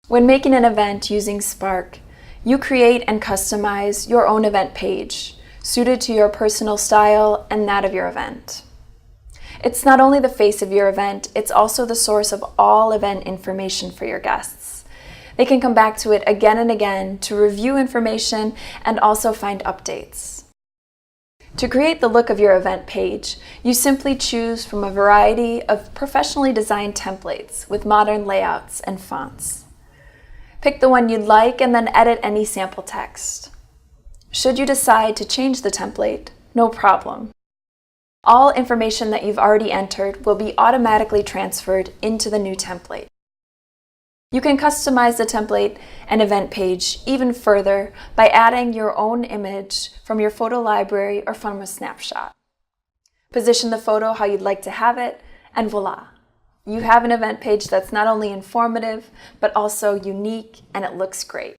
When making an event using Sparq, you create and customize your own event page, suited to your personal style and that of your event. It's not only the face of your event, it's also the source of all event information for your guests. They can come back to it again and again to review information and also find updates. To create the look of your event page, you simply choose from a variety of professionally designed templates with modern layouts and fonts. Pick the one you'd like and then edit any sample text. Should you decide to change the template, no problem. All information that you've already entered will be automatically transferred into the new template. You can customize the template and event page even further by adding your own image from your photo library or from a snapshot. Position the photo how you'd like to have it, and voila! You have an event page that's not only informative, but also unique, and it looks great.